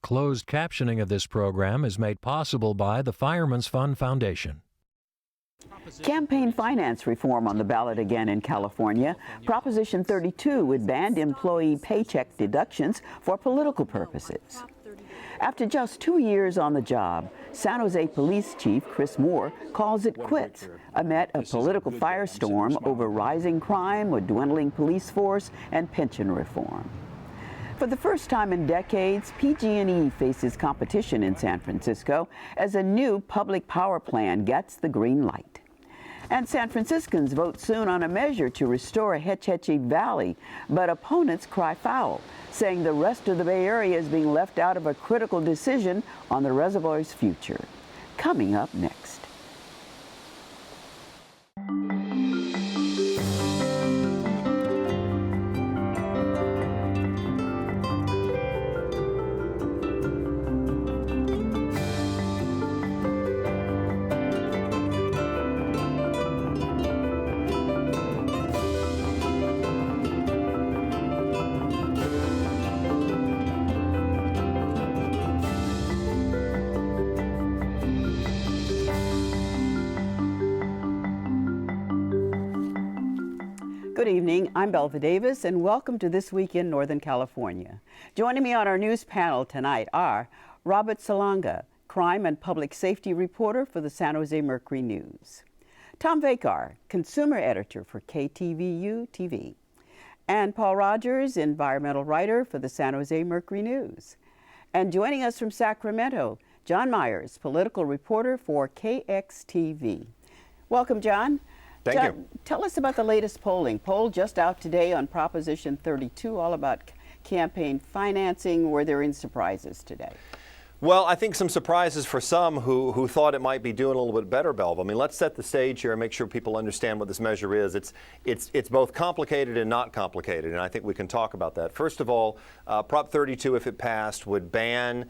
Closed captioning of this program is made possible by the Fireman's Fund Foundation. Campaign finance reform on the ballot again in California. Proposition 32 would ban employee paycheck deductions for political purposes. After just 2 years on the job, San Jose Police Chief Chris Moore calls it quits amid a political firestorm over rising crime, a dwindling police force, and pension reform. For the first time in decades, PG&E faces competition in San Francisco as a new public power plan gets the green light. And San Franciscans vote soon on a measure to restore Hetch Hetchy Valley, but opponents cry foul, saying the rest of the Bay Area is being left out of a critical decision on the reservoir's future. Coming up next. Good evening, I'm Belva Davis, and welcome to This Week in Northern California. Joining me on our news panel tonight are Robert Salonga, crime and public safety reporter for the San Jose Mercury News; Tom Vakar, consumer editor for KTVU TV; and Paul Rogers, environmental writer for the San Jose Mercury News. And joining us from Sacramento, John Myers, political reporter for KXTV. Welcome, John. Thank you. Tell us about the latest polling. Poll just out today on Proposition 32, all about campaign financing. Were there any surprises today? Well, I think some surprises for some who thought it might be doing a little bit better, Belva. I mean, let's set the stage here and make sure people understand what this measure is. It's both complicated and not complicated, and I think we can talk about that. First of all, Prop 32, if it passed, would ban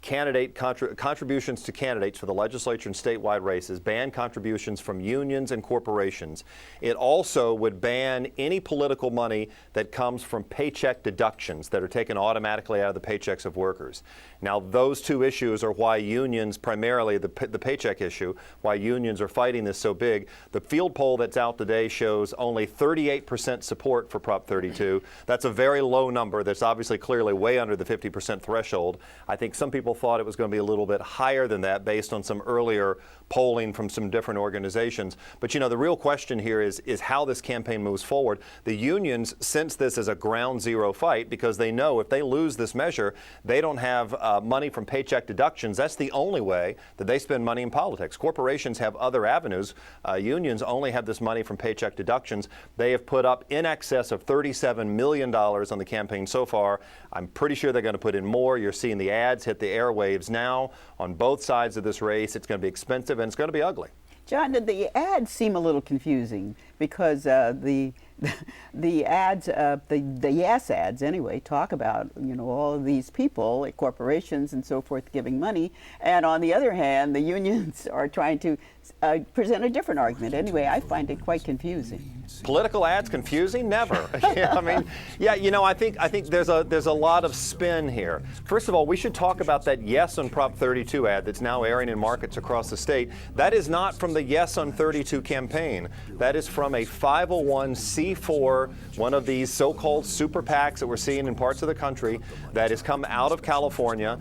contributions to candidates for the legislature and statewide races, ban contributions from unions and corporations. It also would ban any political money that comes from paycheck deductions that are taken automatically out of the paychecks of workers. Now, those two issues are why unions, primarily the paycheck issue, why unions are fighting this so big. The field poll that's out today shows only 38% support for Prop 32. That's a very low number. That's obviously clearly way under the 50% threshold. I think some people thought it was going to be a little bit higher than that based on some earlier polling from some different organizations. But you know, the real question here is how this campaign moves forward. The unions sense this as a ground zero fight because they know if they lose this measure, they don't have money from paycheck deductions. That's the only way that they spend money in politics. Corporations have other avenues. Unions only have this money from paycheck deductions. They have put up in excess of $37 million on the campaign so far. I'm pretty sure they're going to put in more. You're seeing the ads hit the airwaves now on both sides of this race. It's going to be expensive and it's going to be ugly. John, the ads seem a little confusing because the ads, the yes ads anyway, talk about, you know, all of these people, like corporations and so forth, giving money, and on the other hand, the unions are trying to present a different argument. Anyway, I find it quite confusing. Political ads confusing? Never. Yeah, I mean, yeah, you know, I think there's a lot of spin here. First of all, we should talk about that Yes on Prop 32 ad that's now airing in markets across the state. That is not from the Yes on 32 campaign. That is from a 501c4, one of these so-called super PACs that we're seeing in parts of the country that has come out of California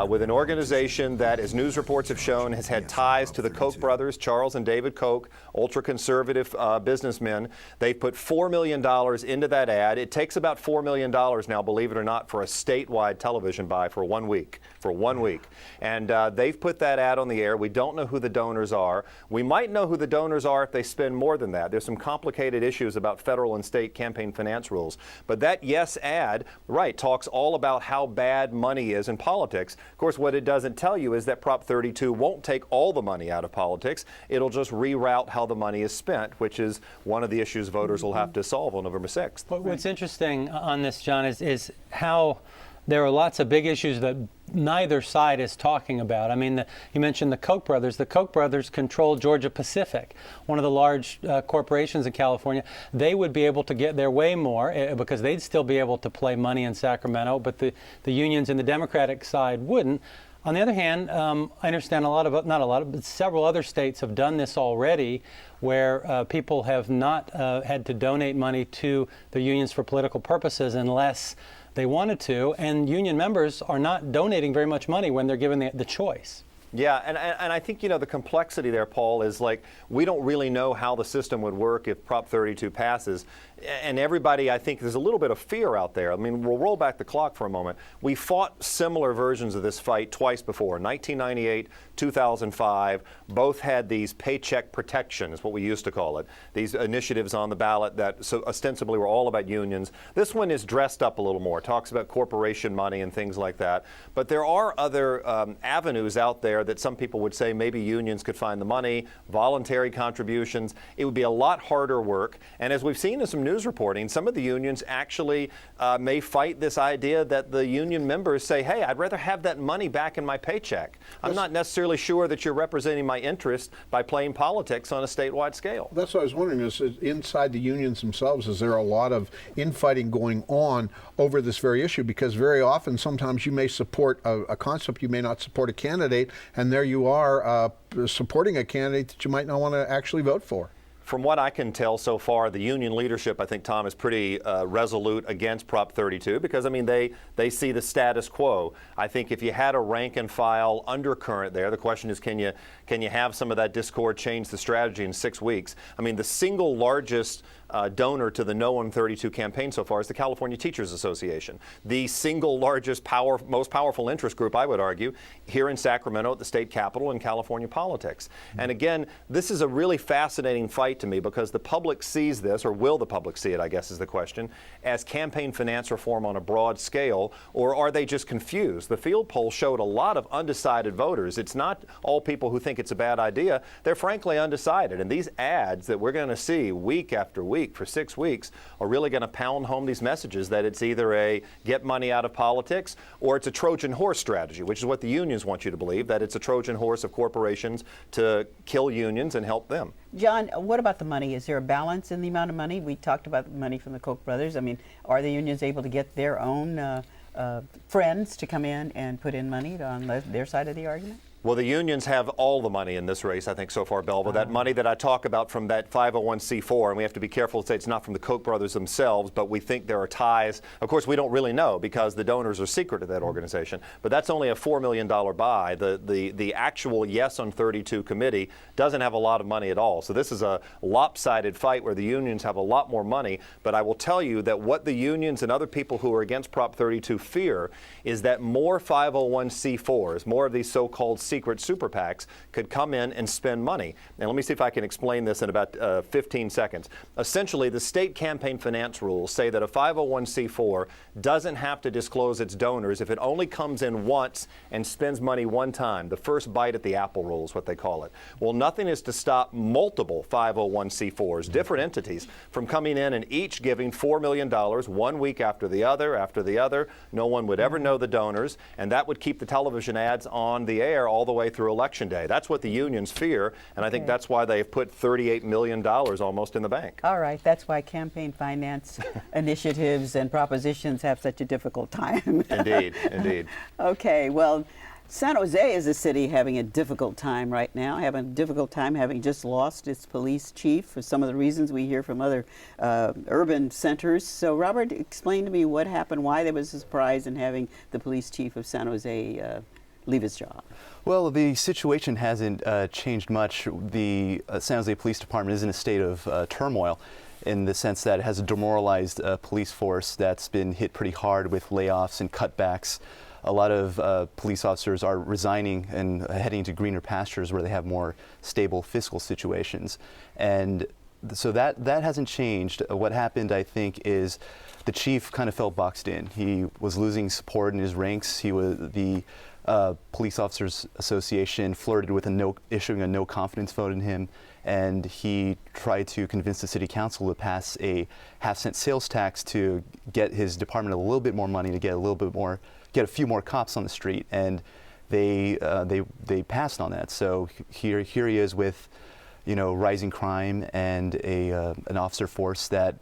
with an organization that, as news reports have shown, has had ties to the Koch brothers, Charles and David Koch, ultra-conservative businessmen. They've put $4 million into that ad. It takes about $4 million now, believe it or not, for a statewide television buy for 1 week. And they've put that ad on the air. We don't know who the donors are. We might know who the donors are if they spend more than that. There's some complicated issues about federal and state campaign finance rules. But that Yes ad, right, talks all about how bad money is in politics. Of course, what it doesn't tell you is that Prop 32 won't take all the money out of politics. It'll just reroute how the money is spent, which is one of the issues voters will have to solve on November 6th. What's interesting on this, John, is how there are lots of big issues that neither side is talking about. I mean, you mentioned the Koch brothers. The Koch brothers control Georgia Pacific, one of the large corporations in California. They would be able to get their way more because they'd still be able to play money in Sacramento, but the unions in the Democratic side wouldn't. On the other hand, I understand but several other states have done this already, where people have not had to donate money to the unions for political purposes unless they wanted to, and union members are not donating very much money when they're given the choice. Yeah, and I think, the complexity there, Paul, is like we don't really know how the system would work if Prop 32 passes. And everybody, I think, there's a little bit of fear out there. I mean, we'll roll back the clock for a moment. We fought similar versions of this fight twice before. 1998, 2005, both had these paycheck protection, is what we used to call it. These initiatives on the ballot that so ostensibly were all about unions. This one is dressed up a little more, talks about corporation money and things like that. But there are other avenues out there that some people would say maybe unions could find the money, voluntary contributions. It would be a lot harder work. And as we've seen in some news reporting, some of the unions actually may fight this idea that the union members say, hey, I'd rather have that money back in my paycheck. I'm not necessarily sure that you're representing my interest by playing politics on a statewide scale. That's what I was wondering, is inside the unions themselves, is there a lot of infighting going on over this very issue? Because very often, sometimes you may support a concept, you may not support a candidate, and there you are supporting a candidate that you might not want to actually vote for. From what I can tell so far, the union leadership, I think, Tom, is pretty resolute against Prop 32 because, I mean, they see the status quo. I think if you had a rank and file undercurrent there, the question is, can you have some of that discord change the strategy in 6 weeks? I mean, the single largest donor to the No on 32 campaign so far is the California Teachers Association. The single largest, most powerful interest group, I would argue, here in Sacramento at the state capitol in California politics. And again, this is a really fascinating fight to me because the public sees this, or will the public see it, I guess is the question, as campaign finance reform on a broad scale, or are they just confused? The field poll showed a lot of undecided voters. It's not all people who think it's a bad idea. They're frankly undecided. And these ads that we're going to see week after week for 6 weeks are really going to pound home these messages that it's either a get money out of politics or it's a Trojan horse strategy, which is what the unions want you to believe, that it's a Trojan horse of corporations to kill unions and help them. John, what about the money? Is there a balance in the amount of money? We talked about the money from the Koch brothers. I mean, are the unions able to get their own friends to come in and put in money on their side of the argument? Well, the unions have all the money in this race, I think, so far, Belva. That money that I talk about from that 501c4, and we have to be careful to say it's not from the Koch brothers themselves, but we think there are ties. Of course, we don't really know because the donors are secret to that organization, but that's only a $4 million buy. The actual Yes on 32 committee doesn't have a lot of money at all. So this is a lopsided fight where the unions have a lot more money, but I will tell you that what the unions and other people who are against Prop 32 fear is that more 501c4s, more of these so-called secret super PACs could come in and spend money. And let me see if I can explain this in about 15 seconds. Essentially, the state campaign finance rules say that a 501c4 doesn't have to disclose its donors if it only comes in once and spends money one time. The first bite at the apple rule is what they call it. Well, nothing is to stop multiple 501c4s, different entities, from coming in and each giving $4 million 1 week after the other. No one would ever know the donors, and that would keep the television ads on the air all the way through Election Day. That's what the unions fear, and I think that's why they've put $38 million almost in the bank. All right, that's why campaign finance initiatives and propositions have such a difficult time. Indeed, indeed. Okay, well, San Jose is a city having a difficult time right now, having a difficult time having just lost its police chief for some of the reasons we hear from other urban centers. So, Robert, explain to me what happened, why there was a surprise in having the police chief of San Jose leave his job. Well, the situation hasn't changed much. The San Jose Police Department is in a state of turmoil in the sense that it has a demoralized police force that's been hit pretty hard with layoffs and cutbacks. A lot of police officers are resigning and heading to greener pastures where they have more stable fiscal situations. And so that hasn't changed. What happened, I think, is the chief kind of felt boxed in. He was losing support in his ranks. The Police Officers Association flirted with issuing a no confidence vote in him, and he tried to convince the city council to pass a half-cent sales tax to get his department a little bit more money to get a few more cops on the street, and they passed on that. So here he is with, rising crime and an officer force that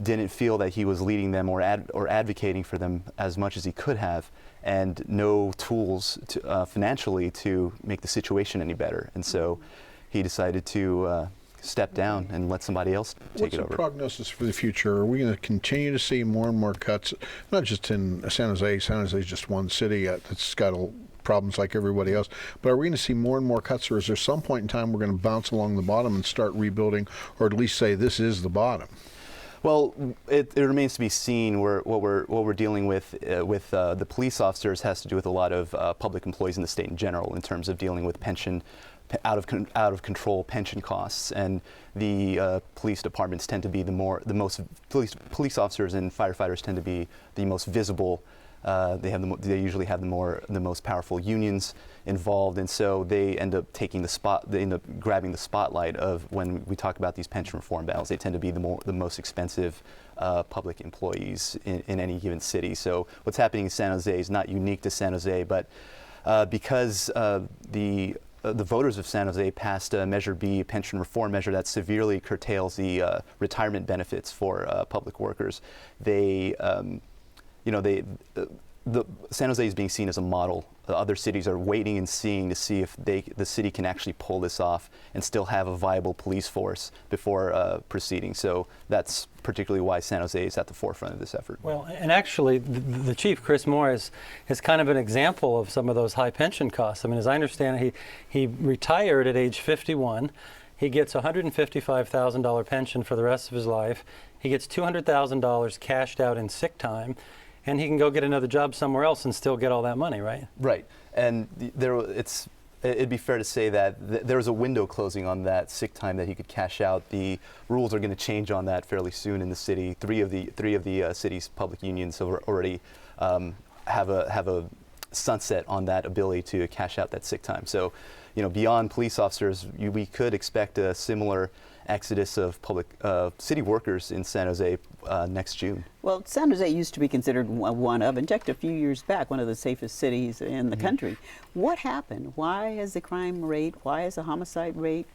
didn't feel that he was leading them or advocating for them as much as he could have, and no tools financially to make the situation any better. And so he decided to step down and let somebody else take it over. What's the prognosis for the future? Are we going to continue to see more and more cuts, not just in San Jose? San Jose is just one city that's got problems like everybody else, but are we going to see more and more cuts, or is there some point in time we're going to bounce along the bottom and start rebuilding, or at least say this is the bottom? Well, it remains to be seen. What we're dealing with the police officers has to do with a lot of public employees in the state in general, in terms of dealing with pension, out of control pension costs, and the police departments tend to be police officers and firefighters tend to be the most visible. They usually have the most powerful unions involved, and so they end up taking they end up grabbing the spotlight of when we talk about these pension reform battles. They tend to be the most expensive public employees in any given city. So what's happening in San Jose is not unique to San Jose, but because the voters of San Jose passed Measure B, a pension reform measure that severely curtails the retirement benefits for public workers. San Jose is being seen as a model. The other cities are waiting and seeing to see if the city can actually pull this off and still have a viable police force before proceeding. So that's particularly why San Jose is at the forefront of this effort. Well, and actually, the chief, Chris Moore, is kind of an example of some of those high pension costs. I mean, as I understand it, he retired at age 51. He gets a $155,000 pension for the rest of his life. He gets $200,000 cashed out in sick time, and he can go get another job somewhere else and still get all that money, right? Right. And it'd be fair to say that there's a window closing on that sick time that he could cash out. The rules are going to change on that fairly soon in the city. Three of the city's public unions have already have a sunset on that ability to cash out that sick time. So, beyond police officers, we could expect a similar exodus of city workers in San Jose next June. Well, San Jose used to be considered one of, in fact, a few years back, one of the safest cities in the country. What happened? Why has the crime rate, why has the homicide rate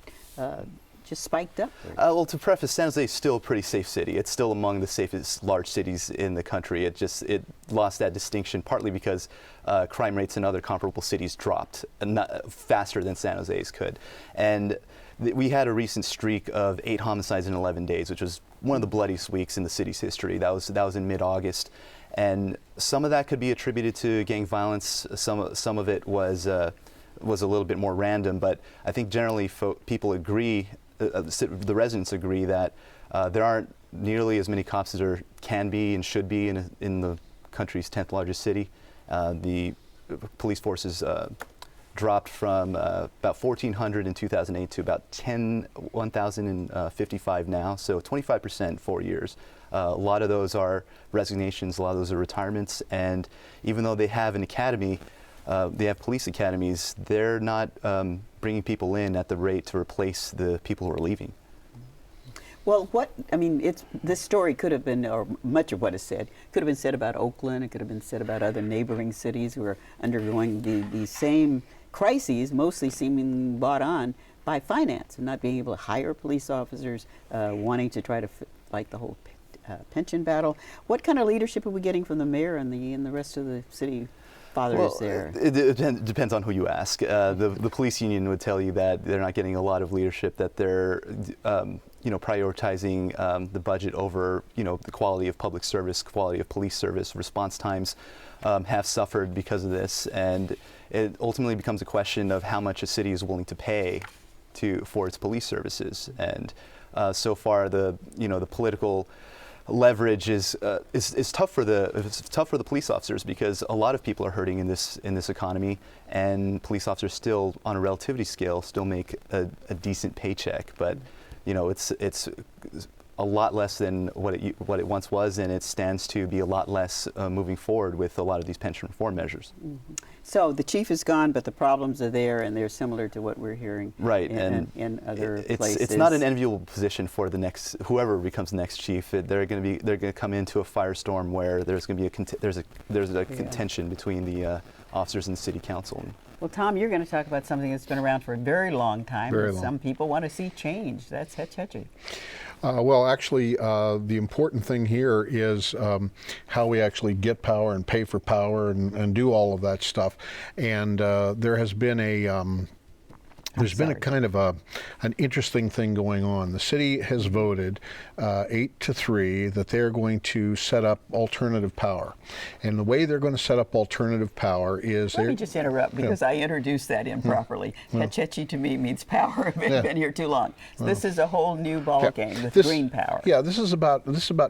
just spiked up? Well, to preface, San Jose is still a pretty safe city. It's still among the safest large cities in the country. It lost that distinction partly because crime rates in other comparable cities dropped faster than San Jose's could. And we had a recent streak of 8 homicides in 11 days, which was one of the bloodiest weeks in the city's history. That was in mid-August, and some of that could be attributed to gang violence. Some of it was a little bit more random, but I think generally people agree, the residents agree that there aren't nearly as many cops as there can be and should be in the country's 10th largest city. The police forces dropped from about 1,400 in 2008 to about 1,055 now, so 25% in 4 years. A lot of those are resignations, a lot of those are retirements, and even though they have an academy, they have police academies, they're not bringing people in at the rate to replace the people who are leaving. Well, this story could have been, or much of what is said, could have been said about Oakland, it could have been said about other neighboring cities who are undergoing the same crises, mostly seeming brought on by finance and not being able to hire police officers, wanting to try to fight the whole pension battle. What kind of leadership are we getting from the mayor and the rest of the city fathers there? It depends on who you ask. The police union would tell you that they're not getting a lot of leadership, that they're prioritizing the budget over the quality of public service, quality of police service. Response times have suffered because of this, and it ultimately becomes a question of how much a city is willing to pay for its police services. And so far, the political leverage is tough for the police officers, because a lot of people are hurting in this economy, and police officers still, on a relativity scale, still make a decent paycheck. But it's a lot less than what it once was, and it stands to be a lot less moving forward with a lot of these pension reform measures. Mm-hmm. So the chief is gone, but the problems are there, and they're similar to what we're hearing in other places. It's not an enviable position for the next whoever becomes the next chief. They're going to come into a firestorm where there's going to be a contention between the officers and the city council. Well, Tom, you're going to talk about something that's been around for a very long time. Very and long. Some people want to see change. That's Hetchy. Well, actually, the important thing here is how we actually get power and pay for power and do all of that stuff. And there has been there's been a kind of an interesting thing going on. The city has voted 8-3 that they're going to set up alternative power. And the way they're going to set up alternative power is... Let me just interrupt because I introduced that improperly. Hetchy to me means power. I've been here too long. So this is a whole new ball game with green power. Yeah, this is about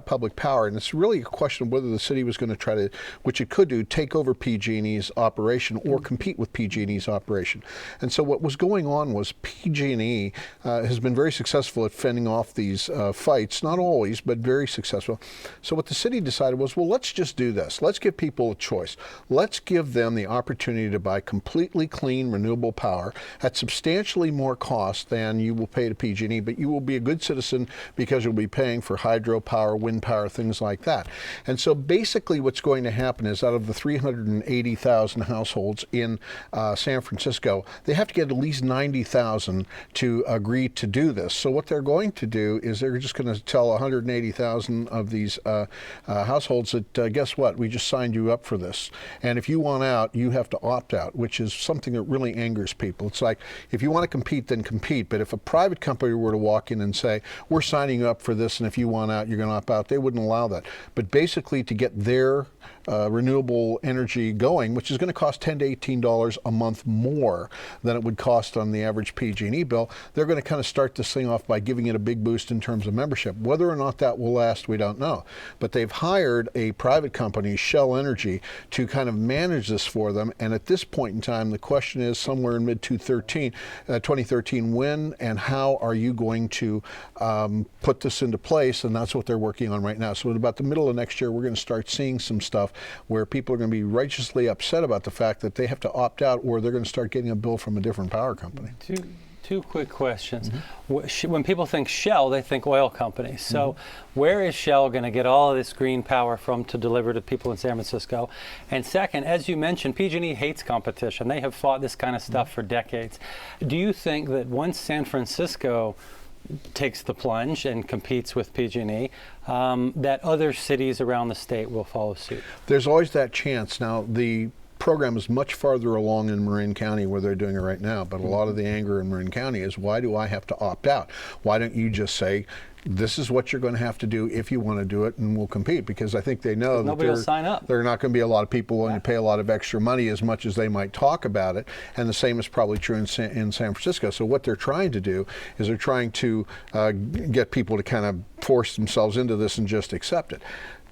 public power, and it's really a question of whether the city was going to try to, which it could do, take over PG&E's operation or compete with PG&E's operation. And so what was going on was PG&E has been very successful at fending off these fights, not always, but very successful. So what the city decided was, well, let's just do this. Let's give people a choice. Let's give them the opportunity to buy completely clean, renewable power at substantially more cost than you will pay to PG&E, but you will be a good citizen because you'll be paying for hydropower, wind power, things like that. And so basically what's going to happen is out of the 380,000 households in San Francisco, they have to get at least 90,000 to agree to do this. So what they're going to do is they're just going to tell 180,000 of these households that, guess what, we just signed you up for this. And if you want out, you have to opt out, which is something that really angers people. It's like, if you want to compete, then compete. But if a private company were to walk in and say, we're signing you up for this, and if you want out, you're going to opt out, they wouldn't allow that. But basically, to get their renewable energy going, which is going to cost $10 to $18 a month more than it would cost on the average PG&E bill, they're going to kind of start this thing off by giving it a big boost in terms of membership. Whether or not that will last, we don't know. But they've hired a private company, Shell Energy, to kind of manage this for them. And at this point in time, the question is somewhere in mid-2013, when and how are you going to put this into place? And that's what they're working on right now. So at about the middle of next year, we're going to start seeing some stuff where people are going to be righteously upset about the fact that they have to opt out, or they're going to start getting a bill from a different power company. Two quick questions. When people think Shell, they think oil companies. So where is Shell going to get all of this green power from to deliver to people in San Francisco? And second, as you mentioned, PG&E hates competition. They have fought this kind of stuff for decades. Do you think that once San Francisco takes the plunge and competes with PG&E, that other cities around the state will follow suit? There's always that chance. Now, the program is much farther along in Marin County where they're doing it right now, but a lot of the anger in Marin County is, why do I have to opt out? Why don't you just say, this is what you're going to have to do if you want to do it, and we'll compete? Because I think they know that nobody will sign up. There are not going to be a lot of people willing to pay a lot of extra money as much as they might talk about it, and the same is probably true in San Francisco. So what they're trying to do is they're trying to get people to kind of force themselves into this and just accept it.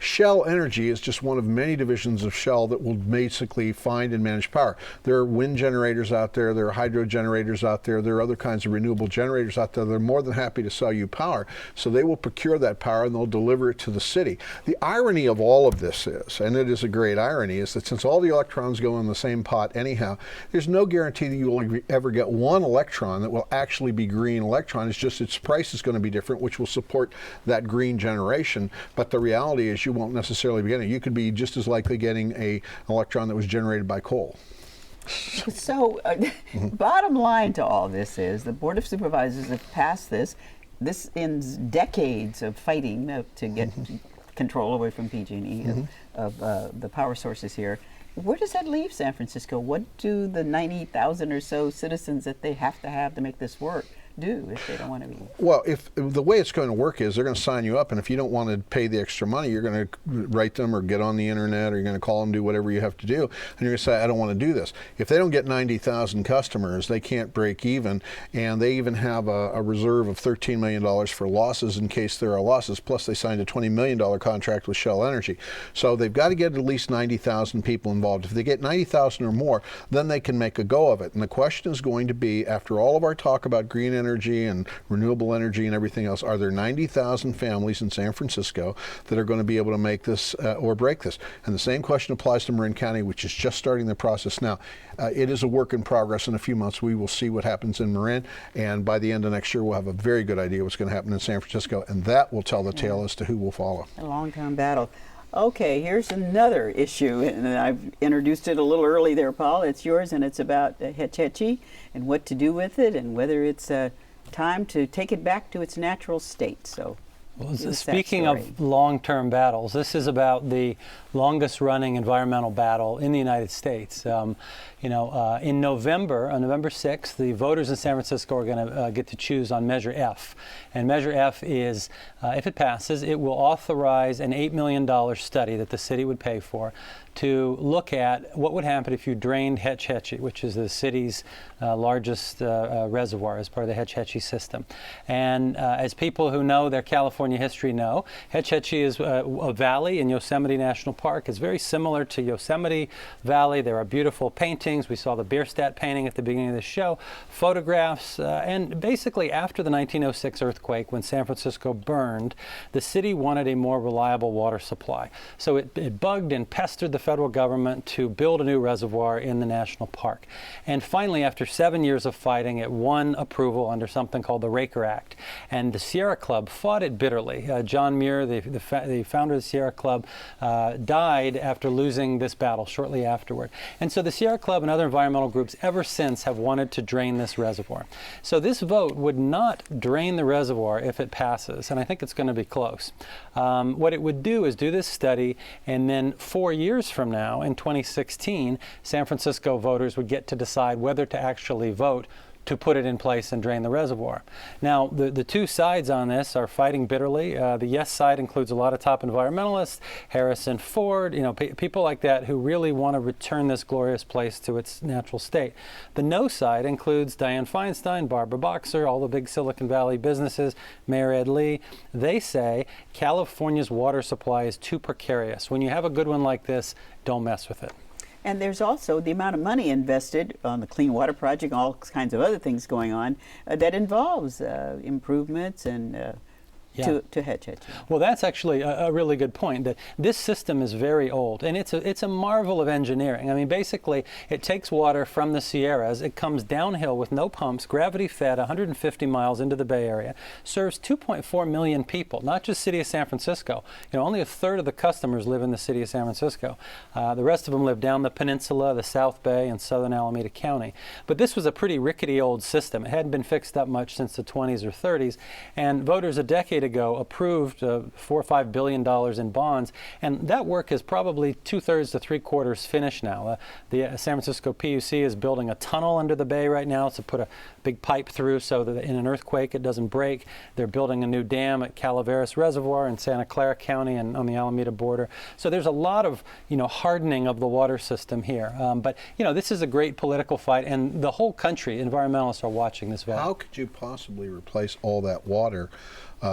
Shell Energy is just one of many divisions of Shell that will basically find and manage power. There are wind generators out there, there are hydro generators out there, there are other kinds of renewable generators out there. They're more than happy to sell you power. So they will procure that power and they'll deliver it to the city. The irony of all of this is, and it is a great irony, is that since all the electrons go in the same pot anyhow, there's no guarantee that you will ever get one electron that will actually be green electron. It's just its price is going to be different, which will support that green generation. But the reality is you won't necessarily be getting it. You could be just as likely getting an electron that was generated by coal. So, bottom line to all this is the Board of Supervisors have passed this. This ends decades of fighting to get control away from PG&E of the power sources here. Where does that leave San Francisco? What do the 90,000 or so citizens that they have to make this work do if they don't want to be? Well, if the way it's going to work is they're going to sign you up, and if you don't want to pay the extra money, you're going to write them or get on the internet, or you're going to call them, do whatever you have to do, and you're going to say, I don't want to do this. If they don't get 90,000 customers, they can't break even, and they even have a reserve of $13 million for losses in case there are losses, plus they signed a $20 million contract with Shell Energy. So they've got to get at least 90,000 people involved. If they get 90,000 or more, then they can make a go of it. And the question is going to be, after all of our talk about green energy energy and renewable energy and everything else, are there 90,000 families in San Francisco that are going to be able to make this or break this? And the same question applies to Marin County, which is just starting the process now. It is a work in progress. In a few months, we will see what happens in Marin, and by the end of next year, we'll have a very good idea what's going to happen in San Francisco, and that will tell the tale as to who will follow. A long-term battle. Okay, here's another issue, and I've introduced it a little early there, Paul. It's yours, and it's about Hetch Hetchy and what to do with it, and whether it's time to take it back to its natural state. So, well, speaking of long-term battles, this is about the longest-running environmental battle in the United States. In November, on November 6th, the voters in San Francisco are going to get to choose on Measure F. And Measure F is, if it passes, it will authorize an $8 million study that the city would pay for to look at what would happen if you drained Hetch Hetchy, which is the city's largest reservoir as part of the Hetch Hetchy system. And as people who know their California history know, Hetch Hetchy is a valley in Yosemite National Park. It's very similar to Yosemite Valley. There are beautiful paintings. We saw the Bierstadt painting at the beginning of the show, photographs, and basically after the 1906 earthquake, when San Francisco burned, the city wanted a more reliable water supply. So it bugged and pestered the federal government to build a new reservoir in the national park. And finally, after 7 years of fighting, it won approval under something called the Raker Act. And the Sierra Club fought it bitterly. John Muir, the founder of the Sierra Club, died after losing this battle shortly afterward. And so the Sierra Club and other environmental groups ever since have wanted to drain this reservoir. So this vote would not drain the reservoir if it passes, and I think it's going to be close. What it would do is do this study, and then 4 years from now, in 2016, San Francisco voters would get to decide whether to actually vote to put it in place and drain the reservoir. Now, the two sides on this are fighting bitterly. The yes side includes a lot of top environmentalists, Harrison Ford, people like that who really want to return this glorious place to its natural state. The no side includes Dianne Feinstein, Barbara Boxer, all the big Silicon Valley businesses, Mayor Ed Lee. They say California's water supply is too precarious. When you have a good one like this, don't mess with it. And there's also the amount of money invested on the Clean Water Project, all kinds of other things going on that involves improvements and to Hetch Hetchy. Well, that's actually a really good point, that this system is very old, and it's a marvel of engineering. I mean, basically, it takes water from the Sierras, it comes downhill with no pumps, gravity-fed 150 miles into the Bay Area, serves 2.4 million people, not just city of San Francisco. Only a third of the customers live in the city of San Francisco. The rest of them live down the peninsula, the South Bay, and southern Alameda County. But this was a pretty rickety old system. It hadn't been fixed up much since the 20s or 30s, and voters a decade ago approved $4 or $5 billion in bonds, and that work is probably 2/3 to 3/4 finished now. The San Francisco PUC is building a tunnel under the bay right now to put a big pipe through so that in an earthquake it doesn't break. They're building a new dam at Calaveras Reservoir in Santa Clara County and on the Alameda border. So there's a lot of hardening of the water system here. But this is a great political fight, and the whole country, environmentalists, are watching this vote. How could you possibly replace all that water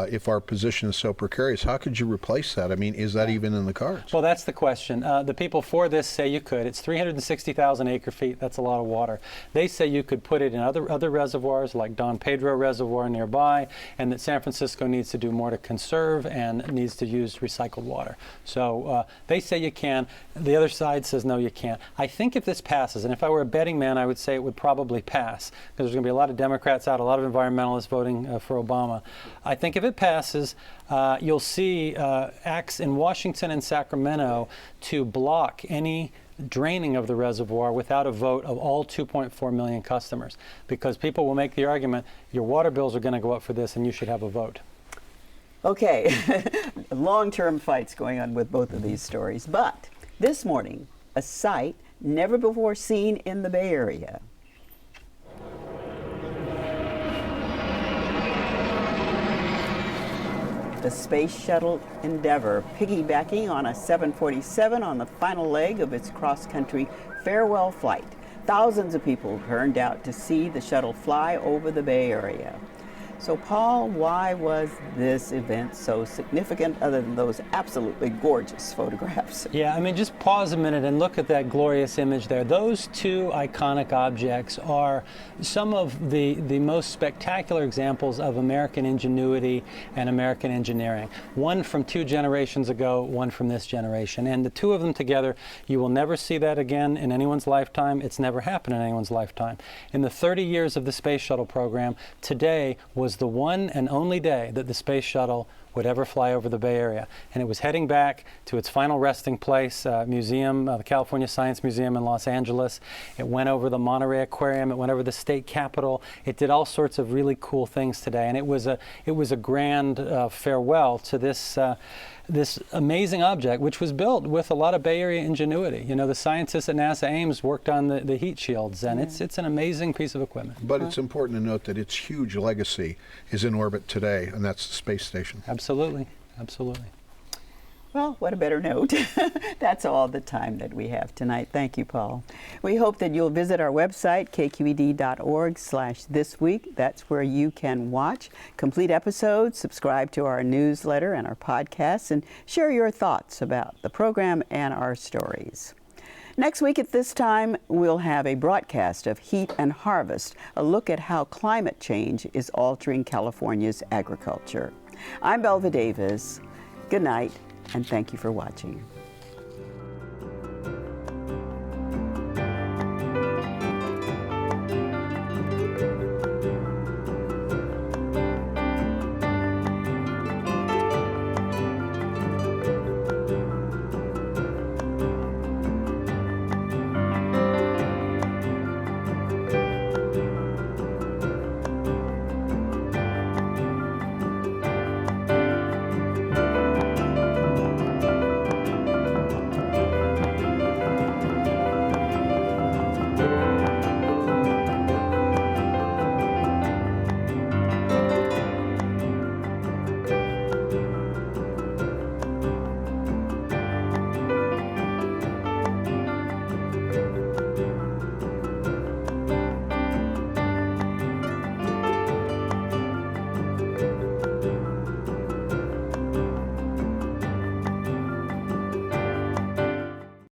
if our position is so precarious? How could you replace that? I mean, is that even in the cards? Well, that's the question. The people for this say you could. It's 360,000 acre-feet. That's a lot of water. They say you could put it in other reservoirs like Don Pedro Reservoir nearby, and that San Francisco needs to do more to conserve and needs to use recycled water. So they say you can. The other side says no, you can't. I think if this passes, and if I were a betting man, I would say it would probably pass, because there's going to be a lot of Democrats out, a lot of environmentalists voting for Obama. I think if it passes, you'll see acts in Washington and Sacramento to block any draining of the reservoir without a vote of all 2.4 million customers, because people will make the argument your water bills are going to go up for this and you should have a vote. Okay, long-term fights going on with both of these stories. But this morning, a sight never before seen in the Bay Area. The Space Shuttle Endeavour, piggybacking on a 747 on the final leg of its cross-country farewell flight. Thousands of people turned out to see the shuttle fly over the Bay Area. So, Paul, why was this event so significant other than those absolutely gorgeous photographs? Yeah, I mean, just pause a minute and look at that glorious image there. Those two iconic objects are some of the most spectacular examples of American ingenuity and American engineering. One from 2 generations ago, one from this generation. And the two of them together, you will never see that again in anyone's lifetime. It's never happened in anyone's lifetime. In the 30 years of the Space Shuttle program, today was the one and only day that the Space Shuttle would ever fly over the Bay Area. And it was heading back to its final resting place, museum, the California Science Museum in Los Angeles. It went over the Monterey Aquarium. It went over the state capitol. It did all sorts of really cool things today. And it was a grand farewell to this this amazing object, which was built with a lot of Bay Area ingenuity. You know, the scientists at NASA Ames worked on the heat shields, and it's an amazing piece of equipment. But it's important to note that its huge legacy is in orbit today, and that's the space station. Absolutely, absolutely. Well, what a better note. That's all the time that we have tonight. Thank you, Paul. We hope that you'll visit our website, kqed.org/thisweek. That's where you can watch complete episodes, subscribe to our newsletter and our podcasts, and share your thoughts about the program and our stories. Next week at this time, we'll have a broadcast of Heat and Harvest, a look at how climate change is altering California's agriculture. I'm Belva Davis. Good night, and thank you for watching.